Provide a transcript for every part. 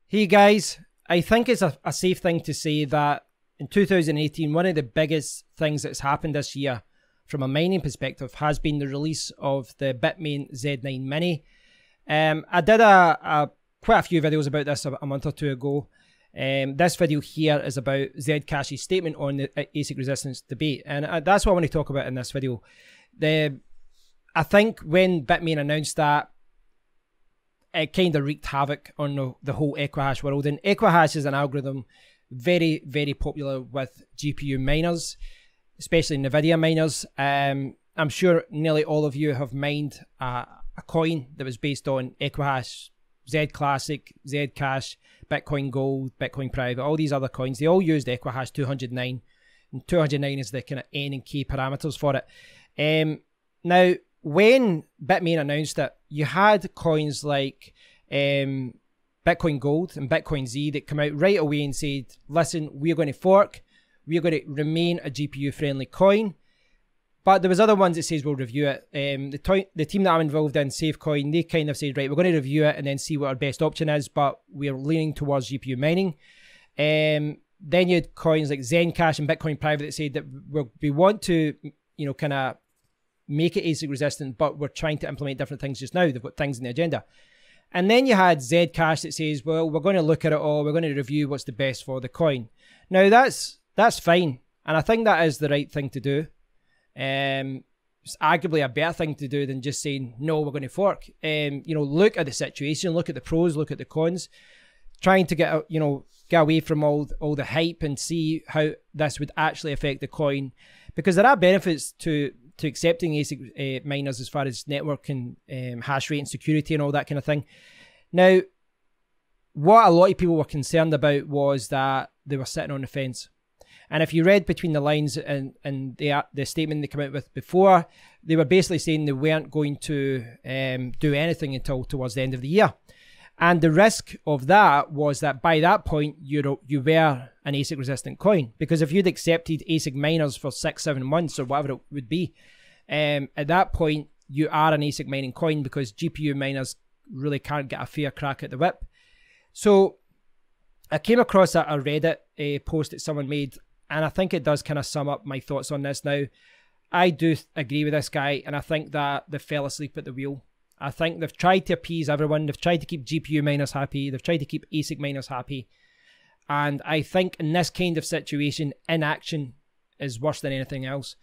Hey guys, I think it's a safe thing to say that in 2018, one of the biggest things that's happened this year from a mining perspective has been the release of the Bitmain Z9 Mini. I did quite a few videos about this a month or two ago. This video here is about ZCash's statement on the ASIC resistance debate, and that's what I want to talk about in this video. I think when Bitmain announced that, it kind of wreaked havoc on the whole Equihash world. And Equihash is an algorithm very, very popular with GPU miners, especially NVIDIA miners. I'm sure nearly all of you have mined a coin that was based on Equihash, Z Classic, Zcash, Bitcoin Gold, Bitcoin Private, all these other coins. They all used Equihash 209, and 209 is the kind of N and K parameters for it. Now, when Bitmain announced it, you had coins like Bitcoin Gold and Bitcoin Z that come out right away and said, listen, we're going to fork, we're going to remain a GPU-friendly coin. But there was other ones that says we'll review it. The team that I'm involved in, SafeCoin, they kind of said, right, we're going to review it and then see what our best option is, but we're leaning towards GPU mining. Then you had coins like ZCash and Bitcoin Private that said that we want to, kind of make it ASIC resistant, but we're trying to implement different things just now. They've got things in the agenda. And then you had Zcash that says, well, we're going to look at it all. We're going to review what's the best for the coin. Now, that's fine. And I think that is the right thing to do. It's arguably a better thing to do than just saying, no, we're going to fork. Look at the situation, look at the pros, look at the cons, trying to get away from all the hype and see how this would actually affect the coin. Because there are benefits to accepting ASIC miners as far as network and hash rate and security and all that kind of thing. Now, what a lot of people were concerned about was that they were sitting on the fence. And if you read between the lines and the statement they came out with before, they were basically saying they weren't going to do anything until towards the end of the year. And the risk of that was that by that point, you were an ASIC resistant coin. Because if you'd accepted ASIC miners for 6-7 months or whatever it would be, at that point, you are an ASIC mining coin because GPU miners really can't get a fair crack at the whip. So I came across a Reddit post that someone made, and I think it does kind of sum up my thoughts on this now. I do agree with this guy, and I think that they fell asleep at the wheel. I think they've tried to appease everyone. They've tried to keep GPU miners happy. They've tried to keep ASIC miners happy. And I think in this kind of situation, inaction is worse than anything else.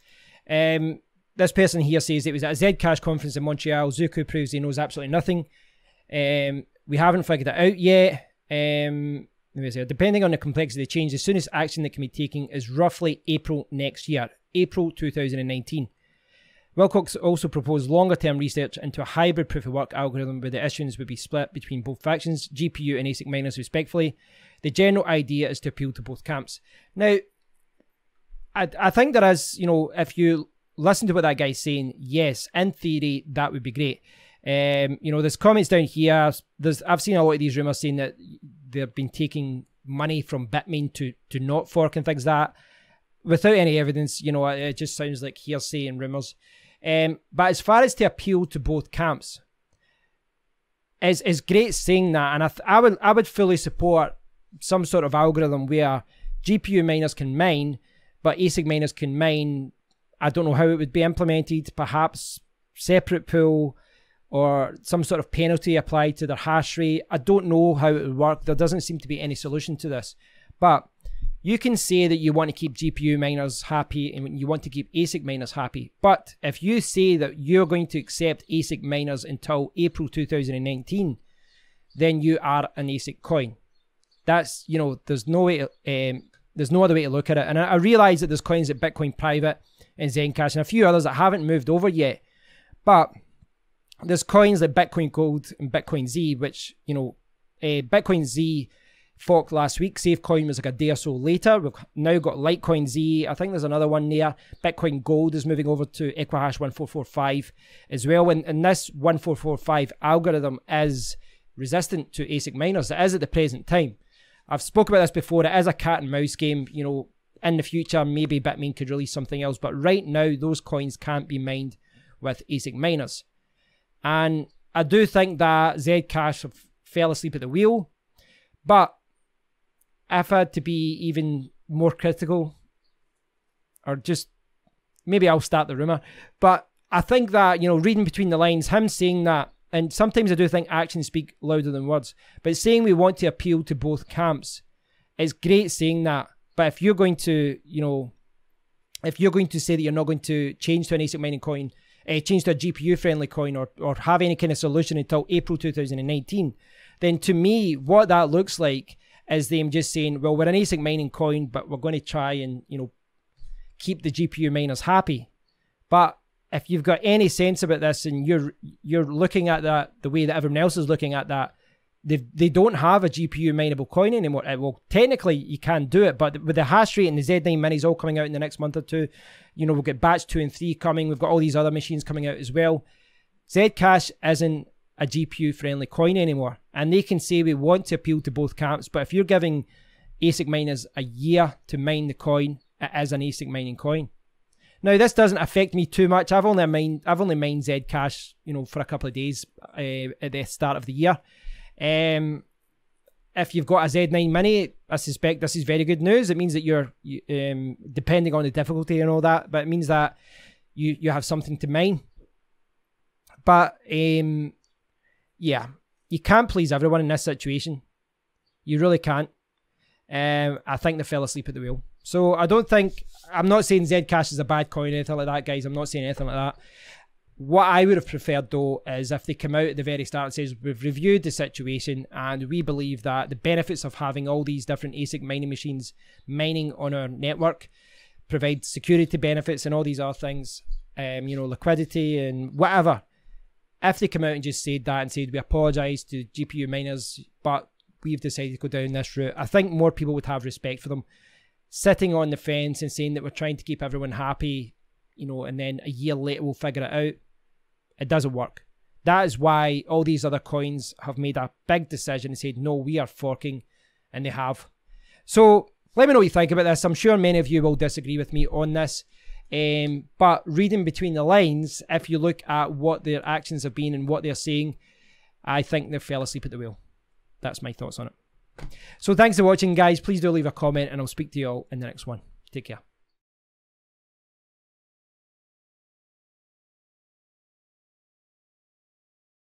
This person here says it was at a Zcash conference in Montreal. Zuko proves he knows absolutely nothing. We haven't figured it out yet. Depending on the complexity of the change, the soonest action that can be taken is roughly April next year, April 2019. Wilcox also proposed longer-term research into a hybrid proof-of-work algorithm where the issuance would be split between both factions, GPU and ASIC miners respectively. The general idea is to appeal to both camps. Now, I think there is, if you listen to what that guy's saying, yes, in theory, that would be great. There's comments down here. I've seen a lot of these rumours saying that they've been taking money from Bitmain to not fork and things like that. Without any evidence, it just sounds like hearsay and rumours. But as far as to appeal to both camps, it's great saying that, and I would fully support some sort of algorithm where GPU miners can mine, but ASIC miners can mine. I don't know how it would be implemented, perhaps separate pool or some sort of penalty applied to their hash rate. I don't know how it would work. There doesn't seem to be any solution to this. But you can say that you want to keep GPU miners happy and you want to keep ASIC miners happy. But if you say that you're going to accept ASIC miners until April 2019, then you are an ASIC coin. That's, there's no way there's no other way to look at it. And I realize that there's coins like Bitcoin Private and Zcash and a few others that haven't moved over yet. But there's coins like Bitcoin Gold and Bitcoin Z, which, Bitcoin Z forked last week. SafeCoin was like a day or so later. We've now got Litecoin Z. I think there's another one there. Bitcoin Gold is moving over to Equihash 1445 as well. And this 1445 algorithm is resistant to ASIC miners. It is at the present time. I've spoken about this before. It is a cat and mouse game. In the future, maybe Bitmain could release something else. But right now, those coins can't be mined with ASIC miners. And I do think that Zcash fell asleep at the wheel. But if I had to be even more critical, or just maybe I'll start the rumour, but I think that, you know, reading between the lines, him saying that, and sometimes I do think actions speak louder than words, but saying we want to appeal to both camps, it's great saying that. But if you're going to, you know, if you're going to say that you're not going to change to an ASIC mining coin, change to a GPU-friendly coin, or have any kind of solution until April 2019, then to me, what that looks like is them just saying, well, we're an ASIC mining coin, but we're going to try and, you know, keep the GPU miners happy. But if you've got any sense about this and you're looking at that the way that everyone else is looking at that, they don't have a GPU mineable coin anymore. Well, technically you can do it, but with the hash rate and the Z9 minis all coming out in the next month or two, you know, we'll get batch 2 and 3 coming. We've got all these other machines coming out as well. ZCash isn't a GPU friendly coin anymore, and they can say we want to appeal to both camps, but if you're giving ASIC miners a year to mine the coin, it is an ASIC mining coin. Now, this doesn't affect me too much. I've only mined ZCash, you know, for a couple of days at the start of the year. If you've got a Z9 Mini, I suspect this is very good news. It means that you're, depending on the difficulty and all that, but it means that you have something to mine. But yeah, you can't please everyone in this situation. You really can't. I think they fell asleep at the wheel. So I don't think, I'm not saying ZCash is a bad coin or anything like that, guys. I'm not saying anything like that. What I would have preferred, though, is if they come out at the very start and says, we've reviewed the situation and we believe that the benefits of having all these different ASIC mining machines mining on our network provide security benefits and all these other things, you know, liquidity and whatever. If they come out and just said that and said, we apologise to GPU miners, but we've decided to go down this route, I think more people would have respect for them. Sitting on the fence and saying that we're trying to keep everyone happy, you know, and then a year later we'll figure it out, it doesn't work. That is why all these other coins have made a big decision and said, no, we are forking, and they have. So let me know what you think about this. I'm sure many of you will disagree with me on this. But reading between the lines, if you look at what their actions have been and what they're saying, I think they fell asleep at the wheel. That's my thoughts on it. So thanks for watching, guys. Please do leave a comment, and I'll speak to you all in the next one. Take care.